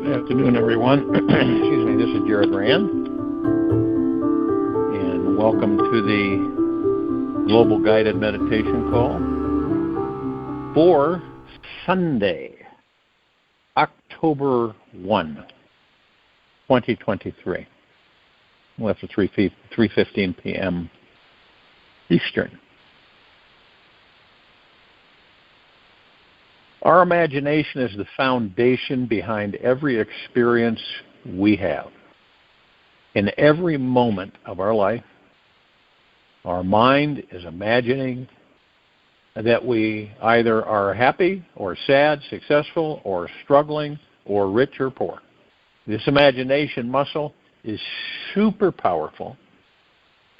Good afternoon, everyone. Excuse me, this is Jared Rand, and welcome to the Global Guided Meditation Call for Sunday, October 1, 2023. Well, after 3:15 p.m. Eastern. Our imagination is the foundation behind every experience we have. In every moment of our life, our mind is imagining that we either are happy or sad, successful or struggling, or rich or poor. This imagination muscle is super powerful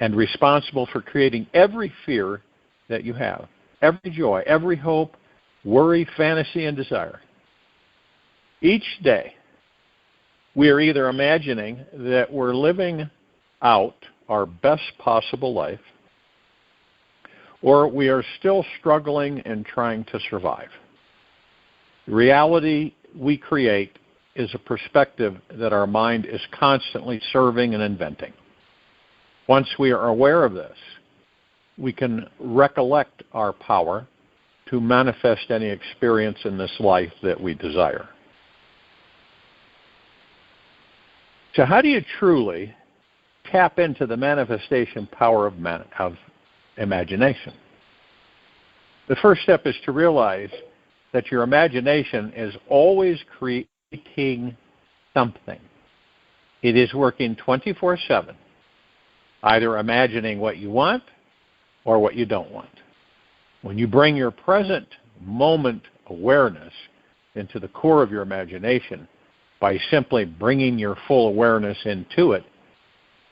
and responsible for creating every fear that you have, every joy, every hope, worry, fantasy, and desire. Each day, we are either imagining that we're living out our best possible life, or we are still struggling and trying to survive. The reality we create is a perspective that our mind is constantly serving and inventing. Once we are aware of this, we can recollect our power to manifest any experience in this life that we desire. So how do you truly tap into the manifestation power of imagination? The first step is to realize that your imagination is always creating something. It is working 24/7, either imagining what you want or what you don't want. When you bring your present moment awareness into the core of your imagination by simply bringing your full awareness into it,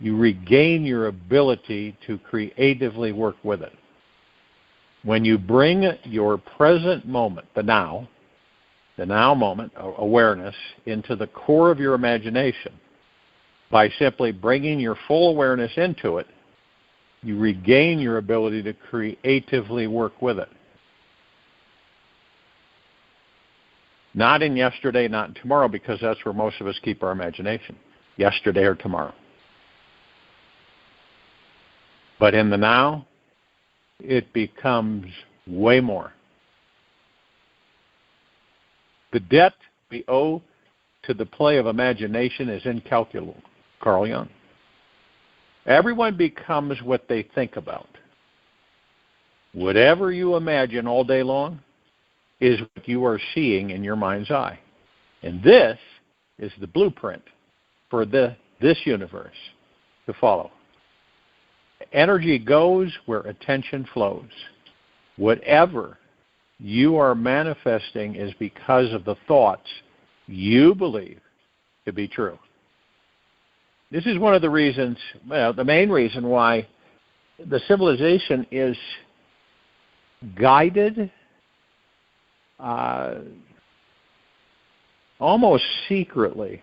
you regain your ability to creatively work with it. When you bring your present moment, the now moment awareness into the core of your imagination by simply bringing your full awareness into it, you regain your ability to creatively work with it. Not in yesterday, not in tomorrow, because that's where most of us keep our imagination, yesterday or tomorrow. But in the now, it becomes way more. The debt we owe to the play of imagination is incalculable. Carl Jung. Everyone becomes what they think about. Whatever you imagine all day long is what you are seeing in your mind's eye. And this is the blueprint for this universe to follow. Energy goes where attention flows. Whatever you are manifesting is because of the thoughts you believe to be true. This is one of the reasons, the main reason why the civilization is guided almost secretly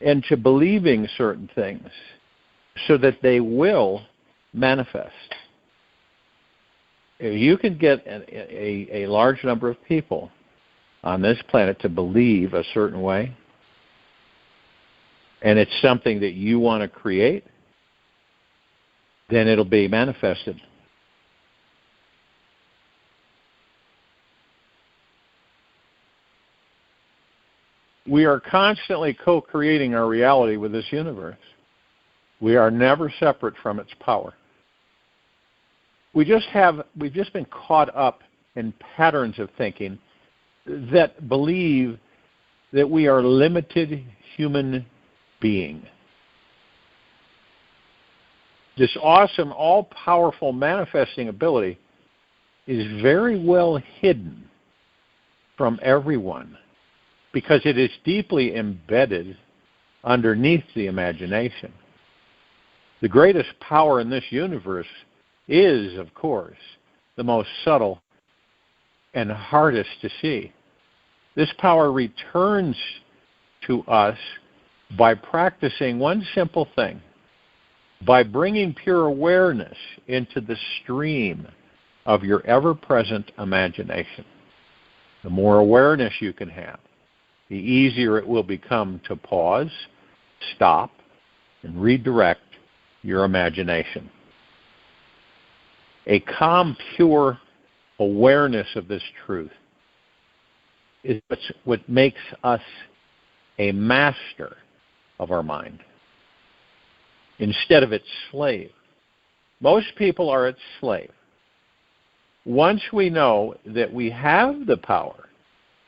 into believing certain things so that they will manifest. If you can get a large number of people on this planet to believe a certain way, and it's something that you want to create, then it'll be manifested. We are constantly co-creating our reality with this universe. We are never separate from its power. We've just been caught up in patterns of thinking that believe that we are limited human being. This awesome, all-powerful manifesting ability is very well hidden from everyone because it is deeply embedded underneath the imagination. The greatest power in this universe is, of course, the most subtle and hardest to see. This power returns to us by practicing one simple thing, by bringing pure awareness into the stream of your ever-present imagination. The more awareness you can have, the easier it will become to pause, stop, and redirect your imagination. A calm, pure awareness of this truth is what makes us a master of our mind instead of its slave. Most people are its slave. Once we know that we have the power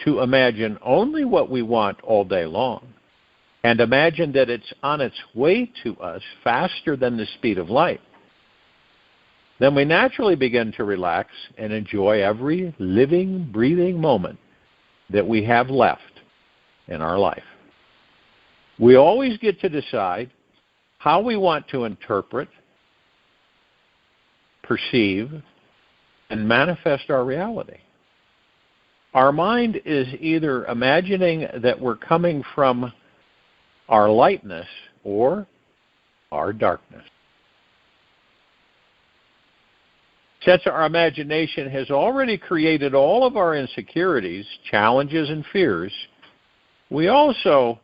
to imagine only what we want all day long, and imagine that it's on its way to us faster than the speed of light, then we naturally begin to relax and enjoy every living, breathing moment that we have left in our life. We always get to decide how we want to interpret, perceive, and manifest our reality. Our mind is either imagining that we're coming from our lightness or our darkness. Since our imagination has already created all of our insecurities, challenges, and fears, we also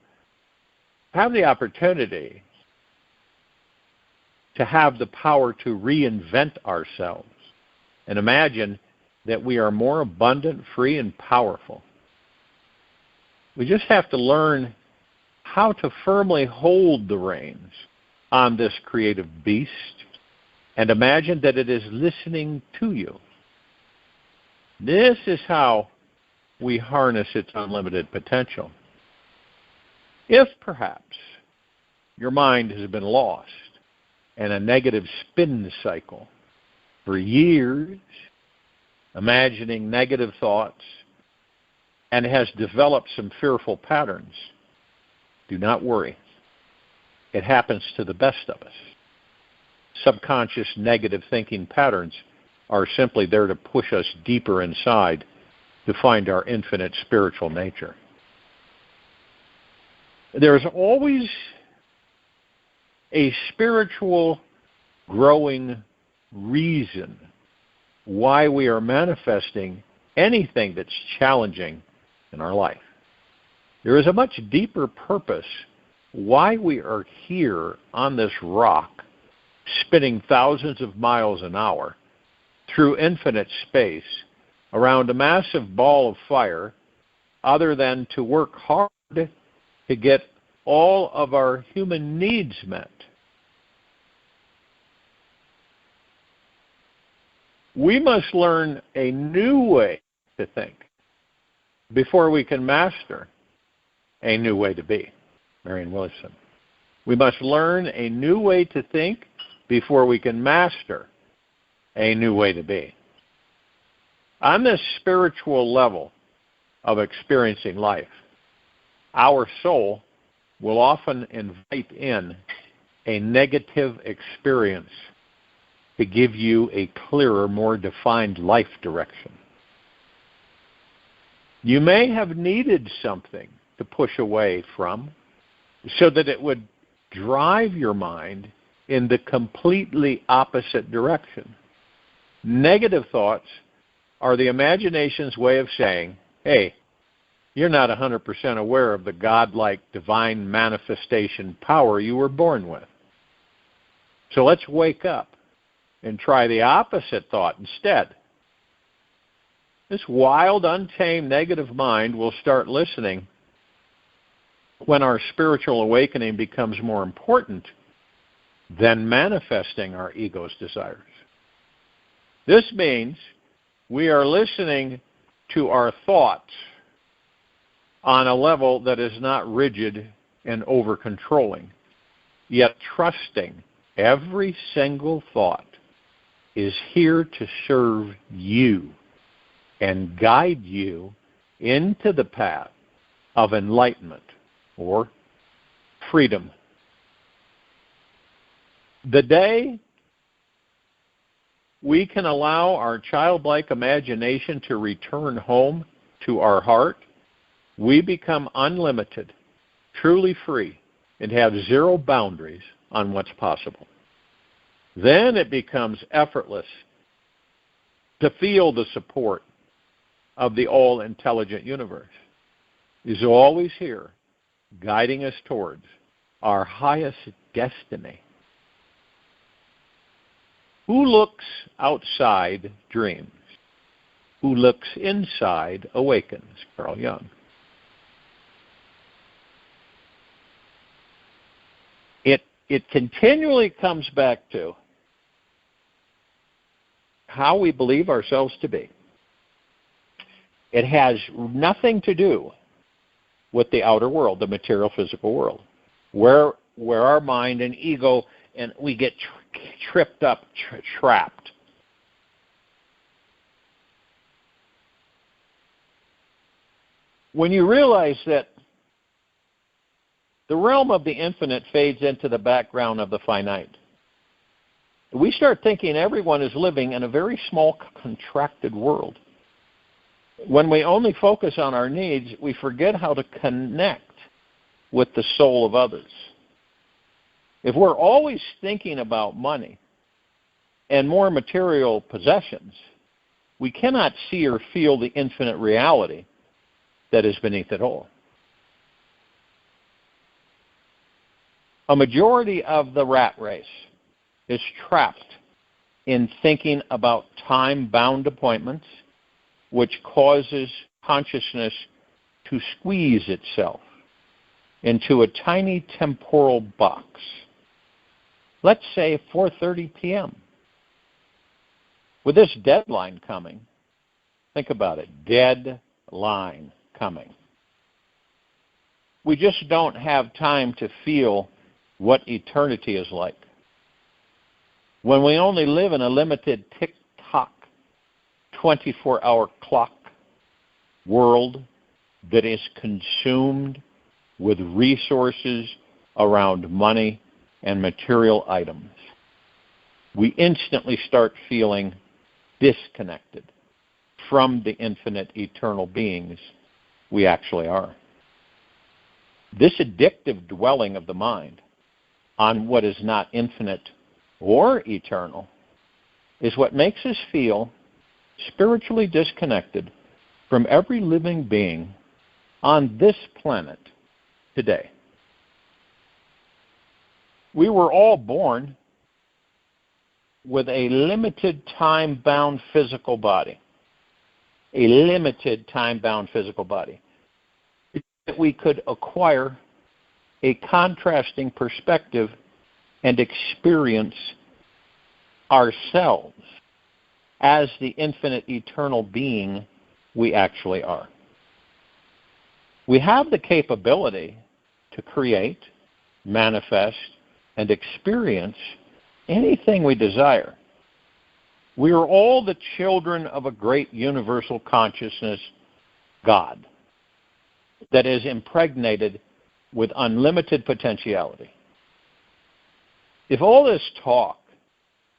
have the opportunity to have the power to reinvent ourselves and imagine that we are more abundant, free, and powerful. We just have to learn how to firmly hold the reins on this creative beast and imagine that it is listening to you. This is how we harness its unlimited potential. If perhaps your mind has been lost in a negative spin cycle for years, imagining negative thoughts, and has developed some fearful patterns, do not worry. It happens to the best of us. Subconscious negative thinking patterns are simply there to push us deeper inside to find our infinite spiritual nature. There's always a spiritual growing reason why we are manifesting anything that's challenging in our life. There is a much deeper purpose why we are here on this rock, spinning thousands of miles an hour through infinite space around a massive ball of fire, other than to work hard to get all of our human needs met. We must learn a new way to think before we can master a new way to be. Marianne Williamson. We must learn a new way to think before we can master a new way to be. On this spiritual level of experiencing life, our soul will often invite in a negative experience to give you a clearer, more defined life direction. You may have needed something to push away from so that it would drive your mind in the completely opposite direction. Negative thoughts are the imagination's way of saying, hey, you're not 100% aware of the godlike divine manifestation power you were born with. So let's wake up and try the opposite thought instead. This wild, untamed, negative mind will start listening when our spiritual awakening becomes more important than manifesting our ego's desires. This means we are listening to our thoughts on a level that is not rigid and over-controlling, yet trusting every single thought is here to serve you and guide you into the path of enlightenment or freedom. The day we can allow our childlike imagination to return home to our heart, we become unlimited, truly free, and have zero boundaries on what's possible. Then it becomes effortless to feel the support of the all-intelligent universe. is always here, guiding us towards our highest destiny. Who looks outside dreams? Who looks inside awakens, Carl Jung. It continually comes back to how we believe ourselves to be. It has nothing to do with the outer world, the material physical world, where our mind and ego, and we get tripped up, trapped. When you realize that the realm of the infinite fades into the background of the finite, we start thinking everyone is living in a very small, contracted world. When we only focus on our needs, we forget how to connect with the soul of others. If we're always thinking about money and more material possessions, we cannot see or feel the infinite reality that is beneath it all. A majority of the rat race is trapped in thinking about time-bound appointments, which causes consciousness to squeeze itself into a tiny temporal box. Let's say 4:30 p.m. With this deadline coming, think about it, deadline coming. We just don't have time to feel what eternity is like. When we only live in a limited tick-tock, 24-hour clock world that is consumed with resources around money and material items, we instantly start feeling disconnected from the infinite eternal beings we actually are. This addictive dwelling of the mind on what is not infinite or eternal is what makes us feel spiritually disconnected from every living being on this planet today. We were all born with a limited time-bound physical body. A limited time-bound physical body. That we could acquire a contrasting perspective and experience ourselves as the infinite eternal being we actually are. We have the capability to create, manifest, and experience anything we desire. We are all the children of a great universal consciousness, God, that is impregnated with unlimited potentiality. If all this talk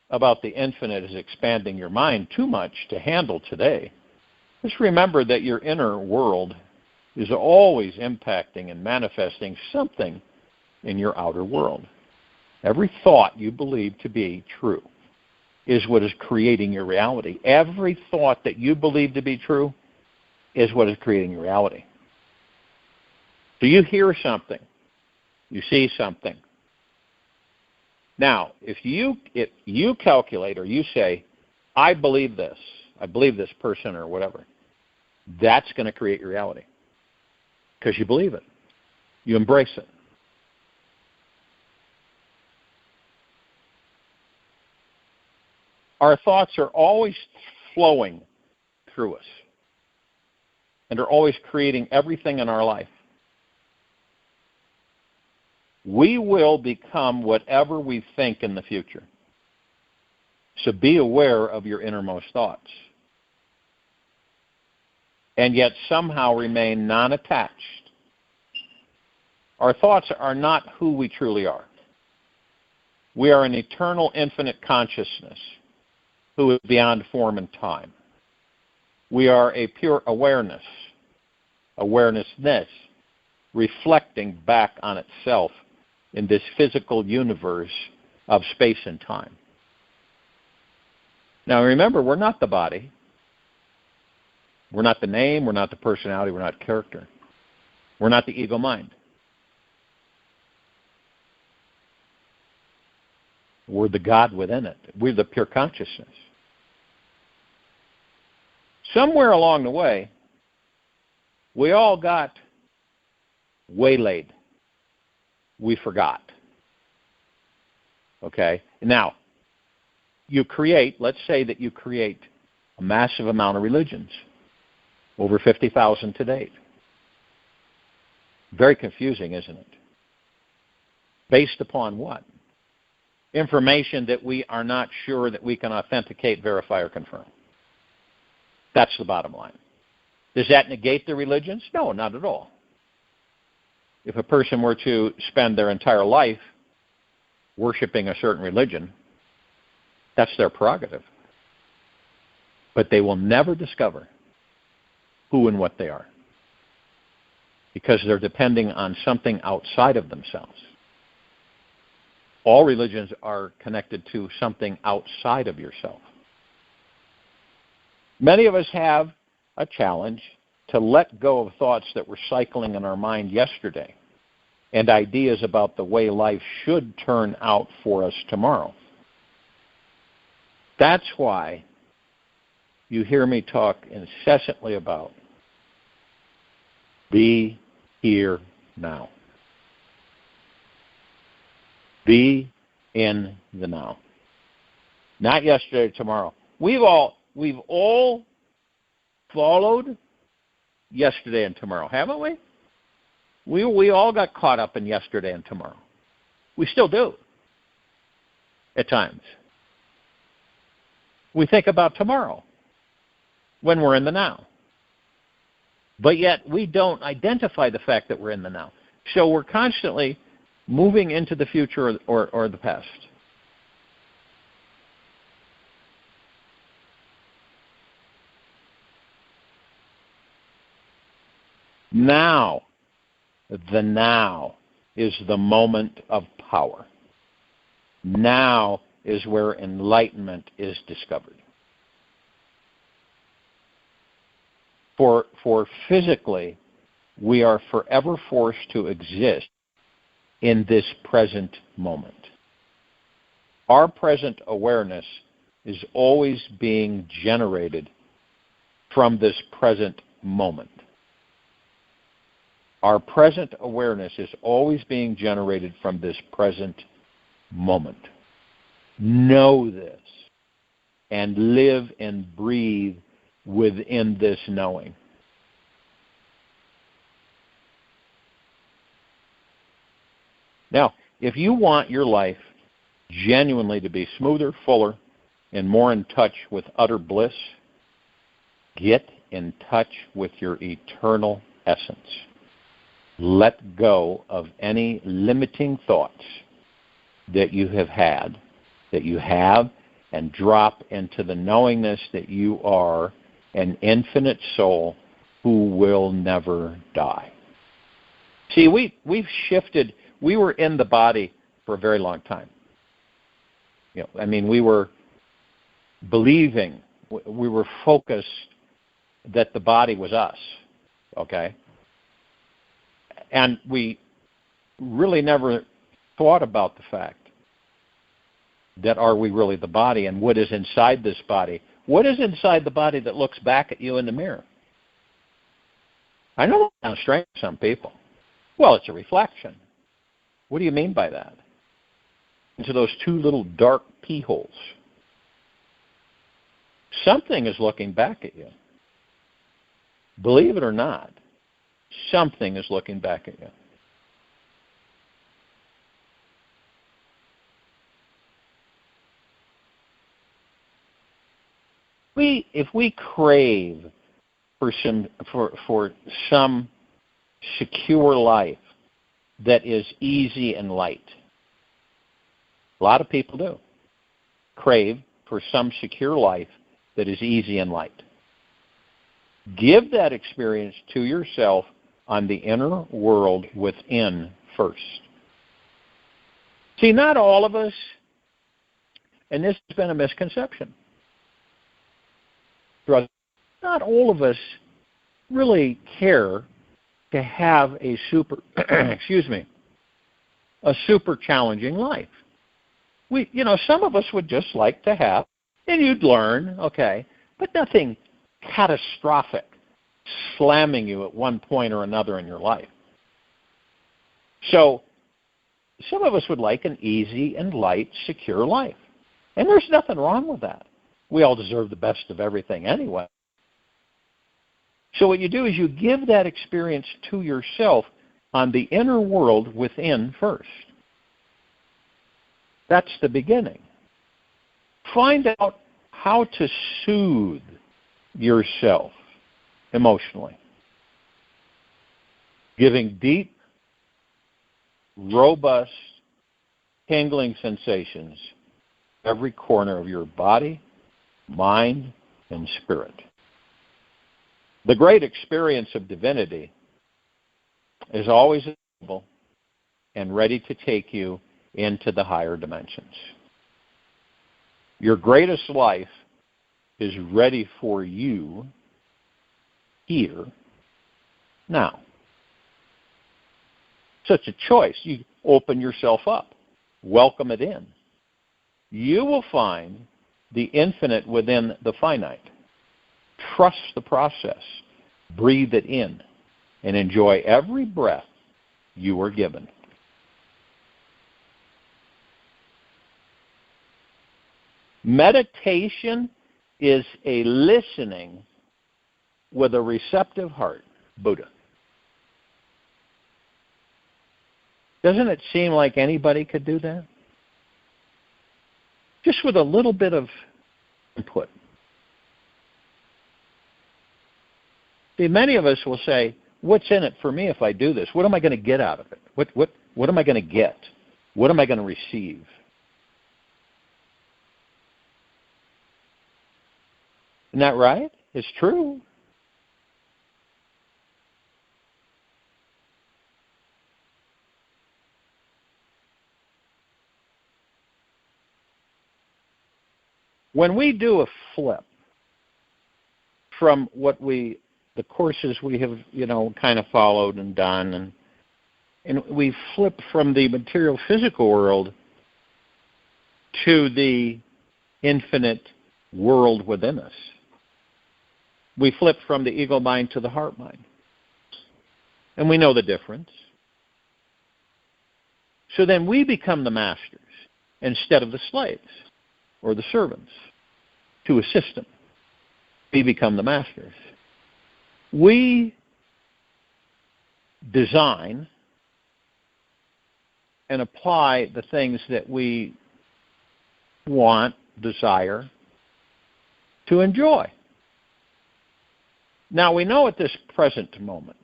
about the infinite is expanding your mind too much to handle today, just remember that your inner world is always impacting and manifesting something in your outer world. Every thought you believe to be true is what is creating your reality. Every thought that you believe to be true is what is creating your reality. So you hear something, you see something. Now, if you calculate or you say, I believe this person or whatever, that's going to create your reality because you believe it. You embrace it. Our thoughts are always flowing through us and are always creating everything in our life. We will become whatever we think in the future. So be aware of your innermost thoughts. And yet somehow remain non-attached. Our thoughts are not who we truly are. We are an eternal, infinite consciousness who is beyond form and time. We are a pure awareness, awarenessness, reflecting back on itself in this physical universe of space and time. Now remember, we're not the body. We're not the name, we're not the personality, we're not character. We're not the ego mind. We're the God within it. We're the pure consciousness. Somewhere along the way, we all got waylaid. We forgot. Okay? Now, let's say that you create a massive amount of religions, over 50,000 to date. Very confusing, isn't it? Based upon what? Information that we are not sure that we can authenticate, verify, or confirm. That's the bottom line. Does that negate the religions? No, not at all. If a person were to spend their entire life worshiping a certain religion, that's their prerogative. But they will never discover who and what they are, because they're depending on something outside of themselves. All religions are connected to something outside of yourself. Many of us have a challenge to let go of thoughts that were cycling in our mind yesterday and ideas about the way life should turn out for us tomorrow. That's why you hear me talk incessantly about be here now. Be in the now. Not yesterday, tomorrow. We've all followed yesterday and tomorrow, haven't we? We all got caught up in yesterday and tomorrow. We still do, at times. We think about tomorrow when we're in the now. But yet we don't identify the fact that we're in the now. So we're constantly moving into the future or the past. Now, the now is the moment of power. Now is where enlightenment is discovered. For physically, we are forever forced to exist in this present moment. Our present awareness is always being generated from this present moment. Our present awareness is always being generated from this present moment. Know this and live and breathe within this knowing. Now, if you want your life genuinely to be smoother, fuller, and more in touch with utter bliss, get in touch with your eternal essence. Let go of any limiting thoughts that you have had, that you have, and drop into the knowingness that you are an infinite soul who will never die. See, we've shifted. We were in the body for a very long time. We were believing, we were focused that the body was us, okay? And we really never thought about the fact that are we really the body, and what is inside this body? What is inside the body that looks back at you in the mirror? I know that sounds strange to some people. Well, it's a reflection. What do you mean by that? Into those two little dark pee holes. Something is looking back at you. Believe it or not, something is looking back at you. If we crave for some secure life that is easy and light, a lot of people do crave for some secure life that is easy and light. Give that experience to yourself on the inner world within first. See, not all of us, and this has been a misconception, not all of us really care to have a super, a super challenging life. Some of us would just like to have, and you'd learn, okay, but nothing catastrophic slamming you at one point or another in your life. So some of us would like an easy and light, secure life. And there's nothing wrong with that. We all deserve the best of everything anyway. So what you do is you give that experience to yourself on the inner world within first. That's the beginning. Find out how to soothe yourself emotionally. Giving deep, robust, tingling sensations every corner of your body, mind, and spirit. The great experience of divinity is always available and ready to take you into the higher dimensions. Your greatest life is ready for you here, now. Such a choice. You open yourself up. Welcome it in. You will find the infinite within the finite. Trust the process. Breathe it in. And enjoy every breath you are given. Meditation is a listening with a receptive heart. Buddha. Doesn't it seem like anybody could do that? Just with a little bit of input. See, many of us will say, what's in it for me if I do this? What am I going to get out of it? What am I going to get? What am I going to receive? Isn't that right? It's true. When we do a flip from the courses we have, kind of followed and done, and we flip from the material physical world to the infinite world within us. We flip from the ego mind to the heart mind. And we know the difference. So then we become the masters instead of the slaves or the servants to a system. We become the masters. We design and apply the things that we want, desire, to enjoy. Now, we know at this present moment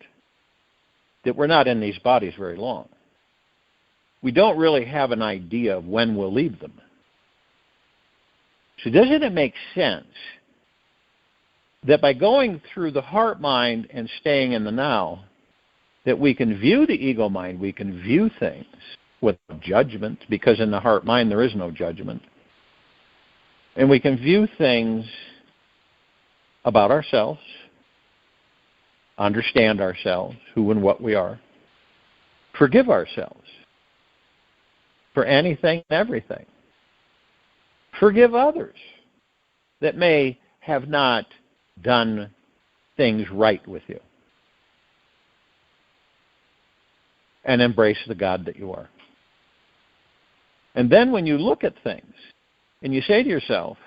that we're not in these bodies very long. We don't really have an idea of when we'll leave them. So doesn't it make sense that by going through the heart mind and staying in the now, that we can view the ego mind, we can view things with judgment, because in the heart mind there is no judgment. And we can view things about ourselves, understand ourselves, who and what we are, forgive ourselves for anything and everything. Forgive others that may have not done things right with you. And embrace the God that you are. And then when you look at things and you say to yourself,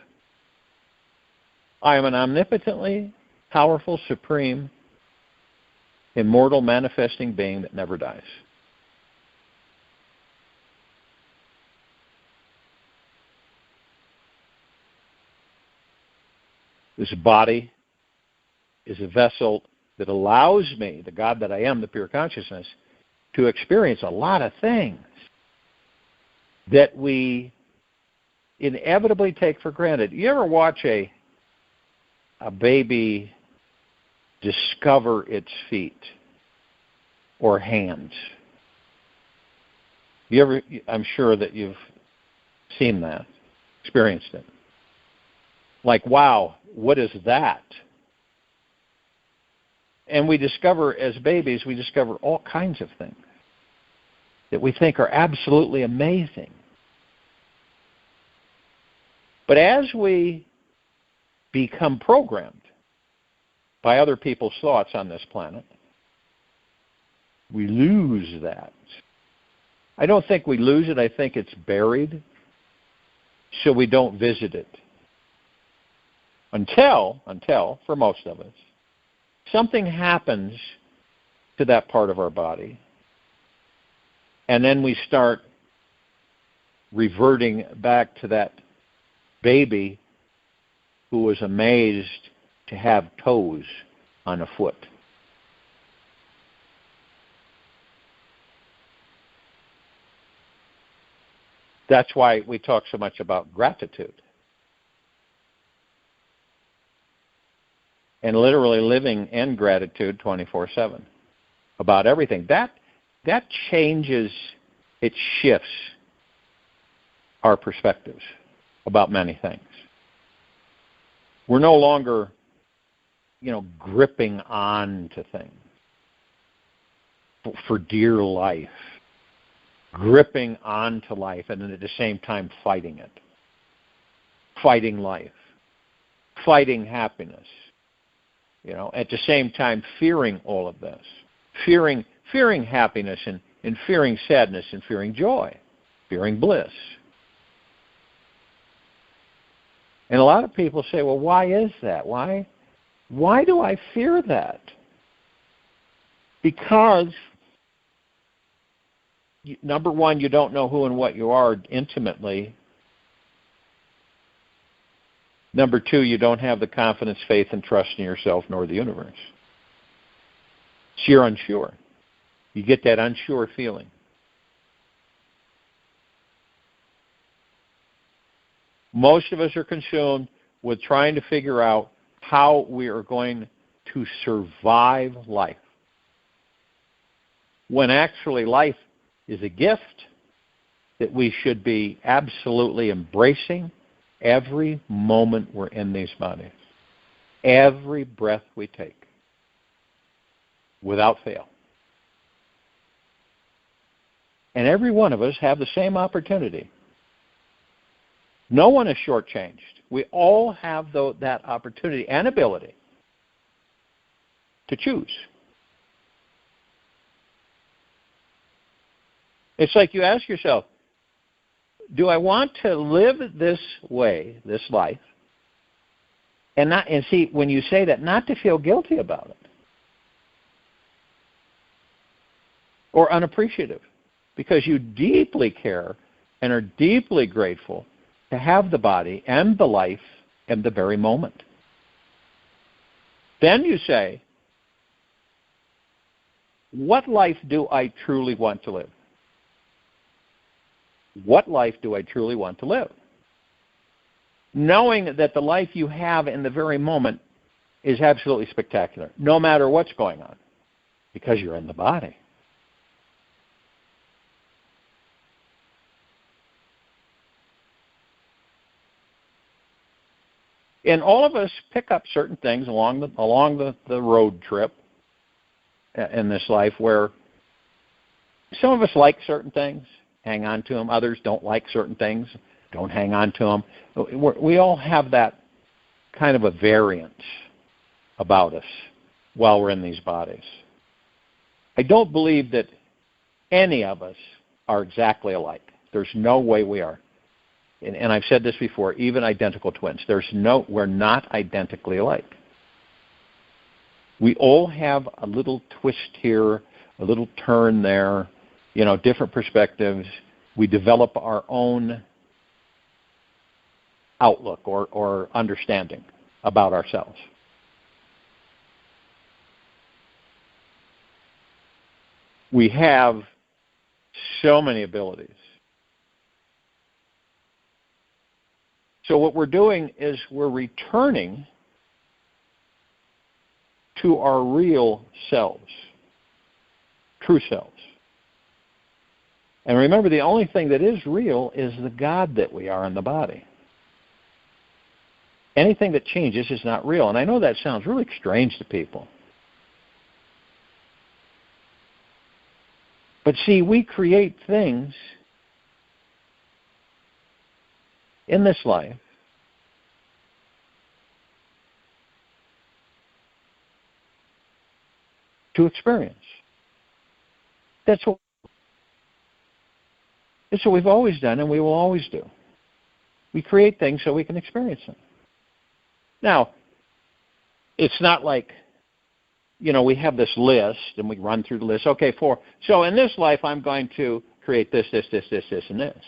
I am an omnipotently powerful, supreme, immortal, manifesting being that never dies. This body is a vessel that allows me, the God that I am, the pure consciousness, to experience a lot of things that we inevitably take for granted. You ever watch a baby discover its feet or hands? I'm sure that you've seen that, experienced it. Like, wow, what is that? And we discover, as babies, we discover all kinds of things that we think are absolutely amazing. But as we become programmed by other people's thoughts on this planet, we lose that. I don't think we lose it. I think it's buried, so we don't visit it. Until, for most of us, something happens to that part of our body, and then we start reverting back to that baby who was amazed to have toes on a foot. That's why we talk so much about gratitude. And literally living in gratitude 24/7 about everything. That changes, it shifts our perspectives about many things. We're no longer, gripping on to things for dear life, gripping on to life, and then at the same time fighting it, fighting life, fighting happiness. At the same time fearing all of this, fearing happiness and fearing sadness and fearing joy, fearing bliss. And a lot of people say, well, why is that? Why do I fear that? Because, number one, you don't know who and what you are intimately. Number two, you don't have the confidence, faith, and trust in yourself nor the universe. So you're unsure. You get that unsure feeling. Most of us are consumed with trying to figure out how we are going to survive life, when actually life is a gift that we should be absolutely embracing every moment we're in these bodies, every breath we take, without fail. And every one of us have the same opportunity. No one is shortchanged. We all have that opportunity and ability to choose. It's like you ask yourself, do I want to live this way, this life, and see, when you say that, not to feel guilty about it or unappreciative, because you deeply care and are deeply grateful to have the body and the life and the very moment. Then you say, what life do I truly want to live? What life do I truly want to live? Knowing that the life you have in the very moment is absolutely spectacular, no matter what's going on, because you're in the body. And all of us pick up certain things along the road trip in this life, where some of us like certain things, hang on to them. Others don't like certain things, don't hang on to them. We all have that kind of a variance about us while we're in these bodies. I don't believe that any of us are exactly alike. There's no way we are. And I've said this before, even identical twins. We're not identically alike. We all have a little twist here, a little turn there, different perspectives. We develop our own outlook or understanding about ourselves. We have so many abilities. So what we're doing is we're returning to our real selves, true selves. And remember, the only thing that is real is the God that we are in the body. Anything that changes is not real. And I know that sounds really strange to people. But see, we create things in this life to experience. That's what we've always done, and we will always do. We create things so we can experience them. Now, it's not like, we have this list, and we run through the list. Okay, so in this life, I'm going to create this, and this,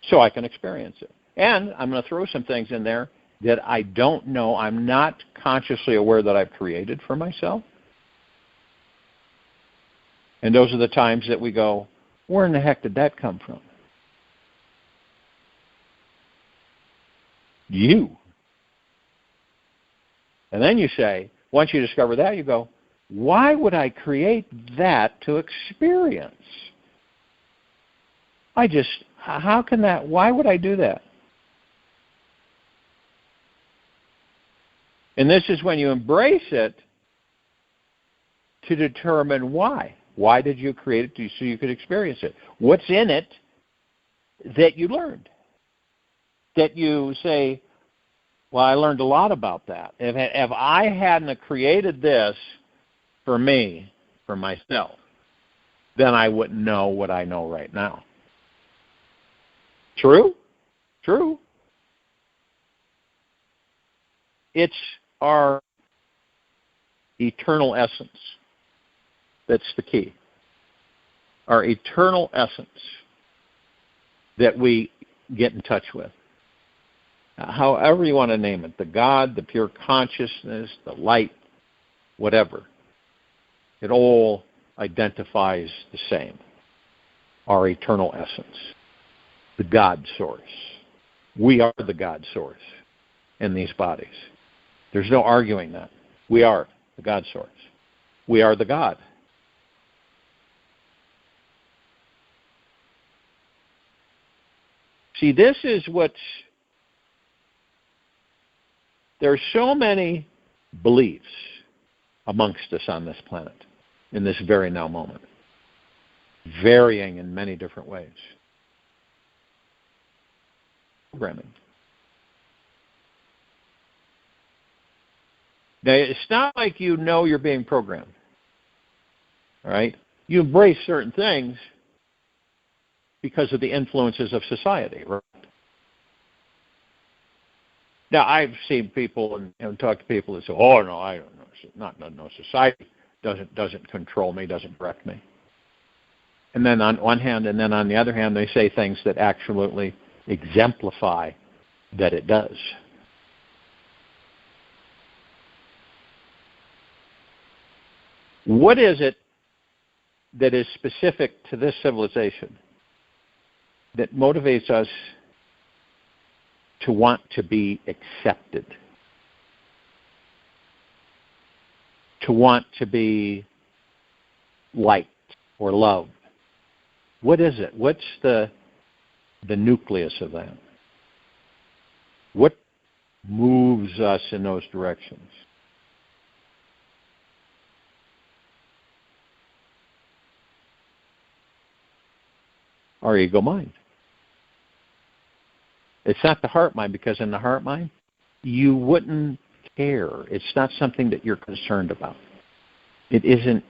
so I can experience it. And I'm going to throw some things in there that I don't know, I'm not consciously aware that I've created for myself. And those are the times that we go, where in the heck did that come from? You. And then you say, once you discover that, you go, why would I create that to experience? How can that, why would I do that? And this is when you embrace it to determine why. Why did you create it? So you could experience it. What's in it that you learned? That you say, well, I learned a lot about that. If I hadn't created this for me, for myself, then I wouldn't know what I know right now. True? True. It's our eternal essence that's the key. Our eternal essence that we get in touch with. However you want to name it, the God, the pure consciousness, the light, whatever. It all identifies the same. Our eternal essence. The God source. We are the God source in these bodies. There's no arguing that. We are the God source. We are the God. See, this is what's... There's so many beliefs amongst us on this planet in this very now moment, varying in many different ways. Programming. Now, it's not like you know you're being programmed, all right? You embrace certain things because of the influences of society, right? Now, I've seen people and talked to people that say, "Oh no, I don't know. No, society doesn't control me, doesn't direct me." And then on one hand, and then on the other hand, they say things that absolutely exemplify that it does. What is it that is specific to this civilization that motivates us to want to be accepted, to want to be liked or loved? What is it? What's the nucleus of that? What moves us in those directions? Our ego mind. It's not the heart mind, because in the heart mind, you wouldn't care. It's not something that you're concerned about. It isn't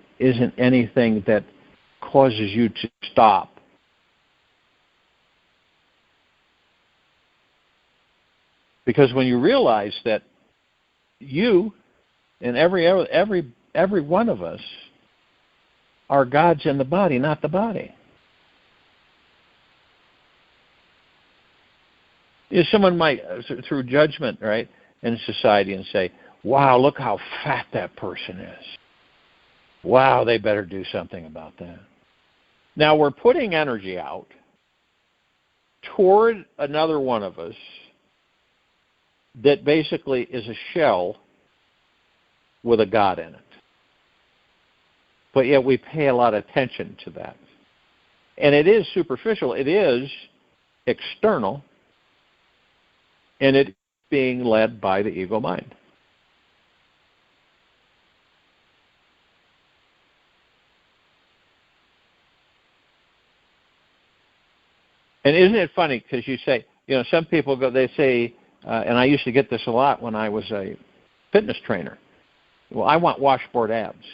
anything that causes you to stop. Because when you realize that you and every one of us are gods in the body, not the body. Someone might, through judgment, right, in society, and say, "Wow, look how fat that person is. Wow, they better do something about that." Now we're putting energy out toward another one of us that basically is a shell with a God in it. But yet we pay a lot of attention to that. And it is superficial. It is external. And it's being led by the ego mind. And isn't it funny, because you say, some people they say, and I used to get this a lot when I was a fitness trainer, well, I want washboard abs.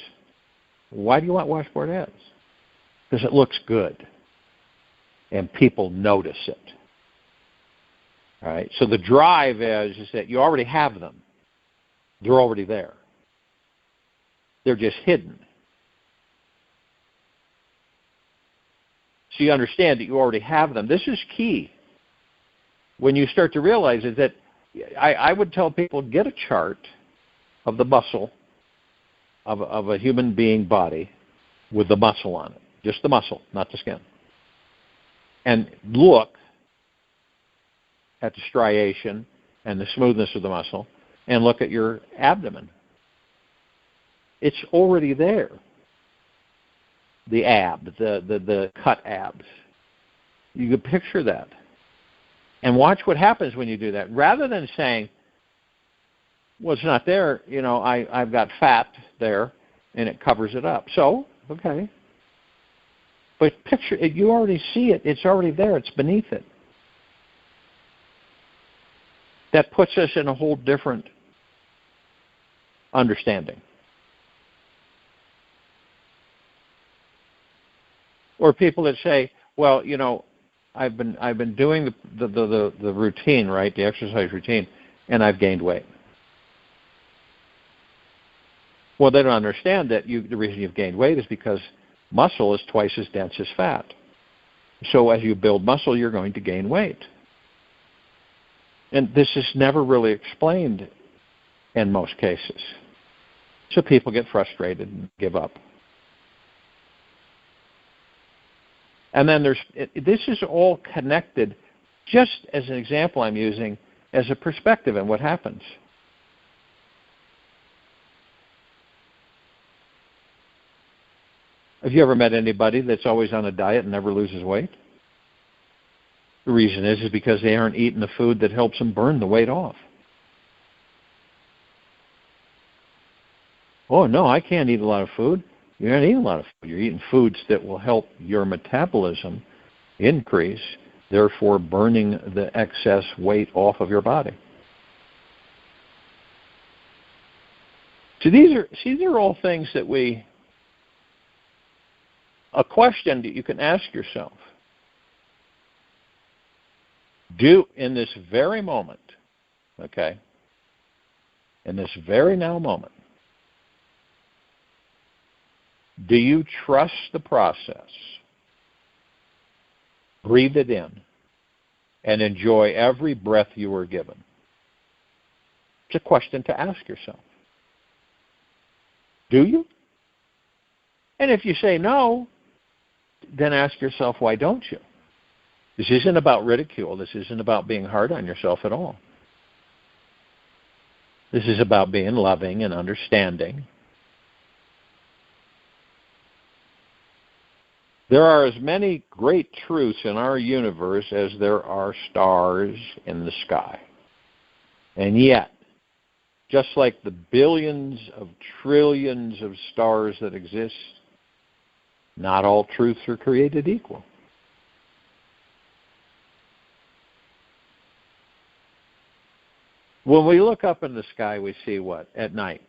Why do you want washboard abs? Because it looks good, and people notice it. All right? So the drive is that you already have them. They're already there. They're just hidden. So you understand that you already have them. This is key. When you start to realize is that I would tell people, get a chart of the muscle of a human being body with the muscle on it. Just the muscle, not the skin. And look at the striation and the smoothness of the muscle, and look at your abdomen. It's already there. The the cut abs. You can picture that. And watch what happens when you do that. Rather than saying, well, it's not there, I've got fat there, and it covers it up. So, okay. But picture it, you already see it. It's already there. It's beneath it. That puts us in a whole different understanding. Or people that say, well, I've been doing the routine, right, the exercise routine, and I've gained weight. Well, they don't understand that the reason you've gained weight is because muscle is twice as dense as fat. So as you build muscle, you're going to gain weight. And this is never really explained in most cases. So people get frustrated and give up. And then this is all connected, just as an example I'm using, as a perspective in what happens. Have you ever met anybody that's always on a diet and never loses weight? The reason is because they aren't eating the food that helps them burn the weight off. Oh, no, I can't eat a lot of food. You're not eating a lot of food. You're eating foods that will help your metabolism increase, therefore burning the excess weight off of your body. So these are all things that a question that you can ask yourself. Do in this very moment, okay, in this very now moment, do you trust the process? Breathe it in and enjoy every breath you are given. It's a question to ask yourself. Do you? And if you say no, then ask yourself, why don't you? This isn't about ridicule. This isn't about being hard on yourself at all. This is about being loving and understanding. There are as many great truths in our universe as there are stars in the sky. And yet, just like the billions of trillions of stars that exist, not all truths are created equal. When we look up in the sky, we see what? At night.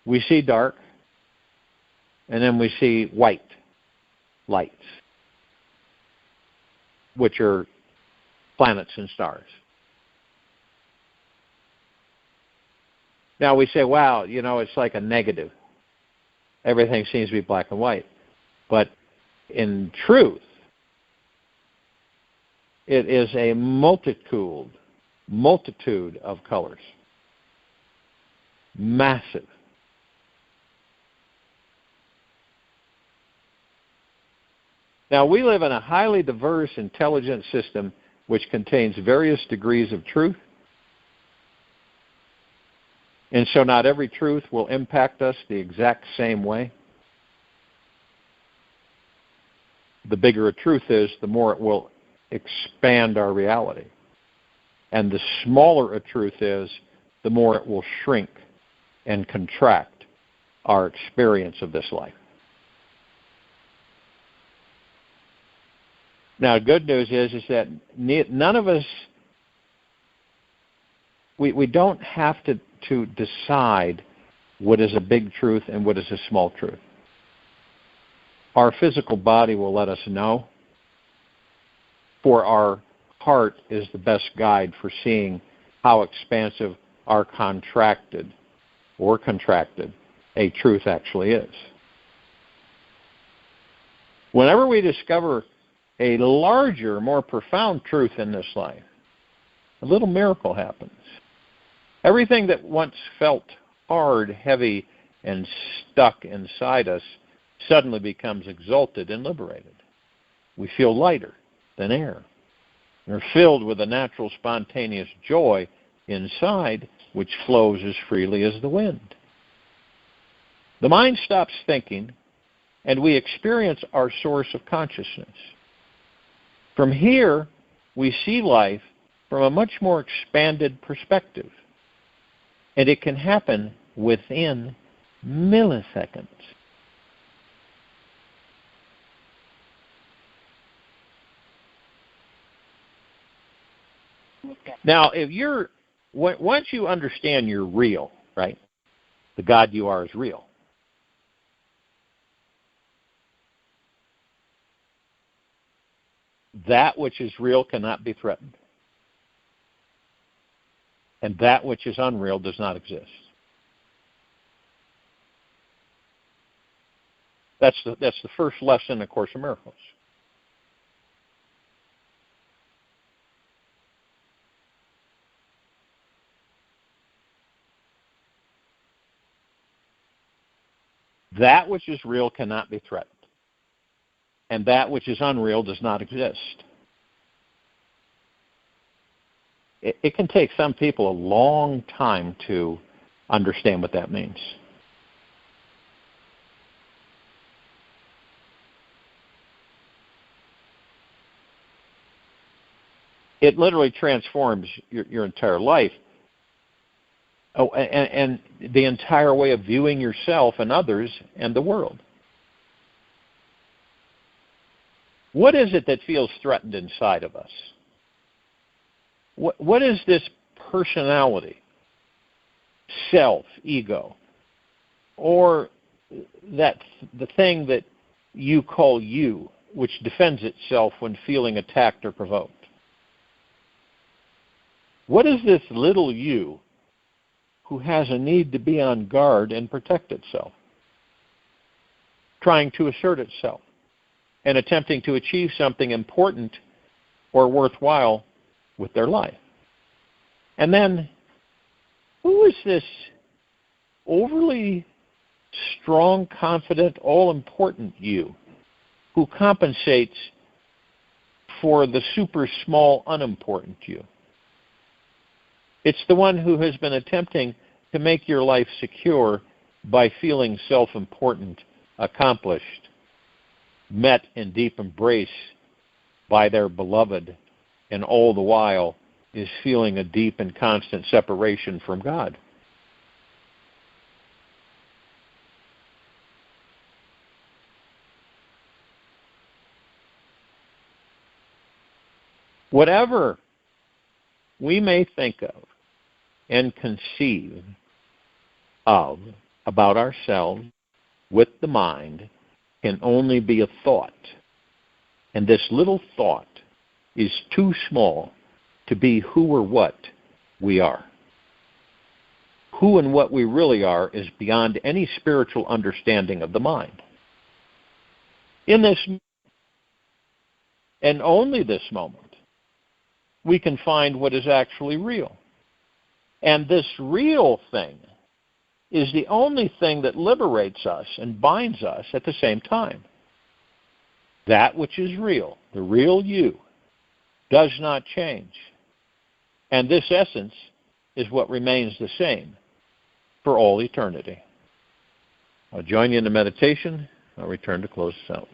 We see dark, and then we see white lights, which are planets and stars. Now we say, wow, it's like a negative. Everything seems to be black and white. But in truth, it is a multitude of colors. Massive. Now, we live in a highly diverse, intelligent system which contains various degrees of truth. And so not every truth will impact us the exact same way. The bigger a truth is, the more it will expand our reality. And the smaller a truth is, the more it will shrink and contract our experience of this life. Now, good news is that none of us, we don't have to decide what is a big truth and what is a small truth. Our physical body will let us know, for our heart is the best guide for seeing how expansive our contracted a truth actually is. Whenever we discover a larger, more profound truth in this life, a little miracle happens. Everything that once felt hard, heavy, and stuck inside us suddenly becomes exalted and liberated. We feel lighter than air. We're filled with a natural, spontaneous joy inside, which flows as freely as the wind. The mind stops thinking, and we experience our source of consciousness. From here, we see life from a much more expanded perspective, and it can happen within milliseconds. Now, once you understand you're real, right? The God you are is real. That which is real cannot be threatened. And that which is unreal does not exist. That's the first lesson in A Course in Miracles. That which is real cannot be threatened. And that which is unreal does not exist. It can take some people a long time to understand what that means. It literally transforms your entire life. Oh, and the entire way of viewing yourself and others and the world. What is it that feels threatened inside of us? What is this personality, self, ego, or the thing that you call you, which defends itself when feeling attacked or provoked? What is this little you who has a need to be on guard and protect itself, trying to assert itself, and attempting to achieve something important or worthwhile with their life? And then, who is this overly strong, confident, all-important you who compensates for the super small, unimportant you? It's the one who has been attempting to make your life secure by feeling self-important, accomplished, met in deep embrace by their beloved, and all the while is feeling a deep and constant separation from God. Whatever we may think of and conceive of about ourselves with the mind can only be a thought. And this little thought is too small to be who or what we are. Who and what we really are is beyond any spiritual understanding of the mind. In this, and only this moment, we can find what is actually real. And this real thing is the only thing that liberates us and binds us at the same time. That which is real, the real you, does not change. And this essence is what remains the same for all eternity. I'll join you in the meditation. I'll return to close this out.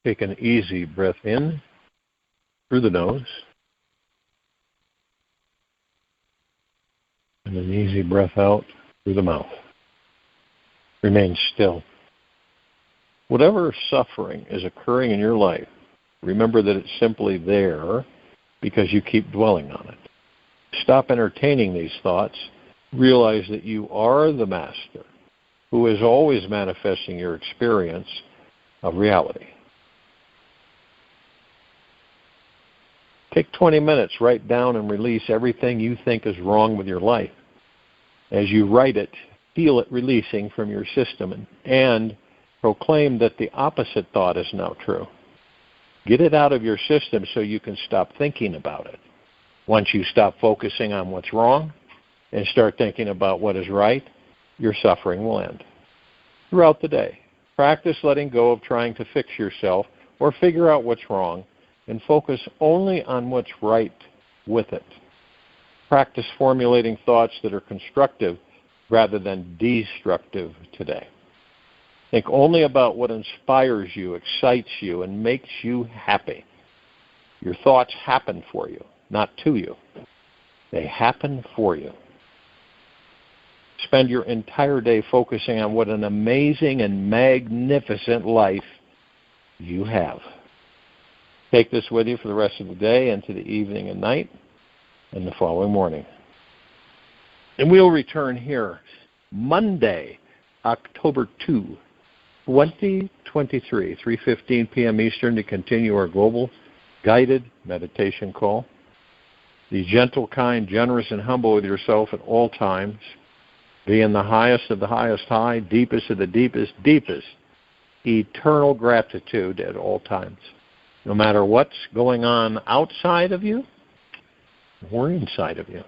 Take an easy breath in through the nose. And an easy breath out through the mouth. Remain still. Whatever suffering is occurring in your life, remember that it's simply there because you keep dwelling on it. Stop entertaining these thoughts. Realize that you are the master who is always manifesting your experience of reality. Take 20 minutes, write down and release everything you think is wrong with your life. As you write it, feel it releasing from your system and proclaim that the opposite thought is now true. Get it out of your system so you can stop thinking about it. Once you stop focusing on what's wrong and start thinking about what is right, your suffering will end. Throughout the day, practice letting go of trying to fix yourself or figure out what's wrong and focus only on what's right with it. Practice formulating thoughts that are constructive rather than destructive today. Think only about what inspires you, excites you, and makes you happy. Your thoughts happen for you, not to you. They happen for you. Spend your entire day focusing on what an amazing and magnificent life you have. Take this with you for the rest of the day, into the evening and night, and the following morning. And we'll return here Monday, October 2, 2023, 3:15 p.m. Eastern, to continue our global guided meditation call. Be gentle, kind, generous, and humble with yourself at all times. Be in the highest of the highest high, deepest of the deepest, deepest, eternal gratitude at all times. No matter what's going on outside of you or inside of you.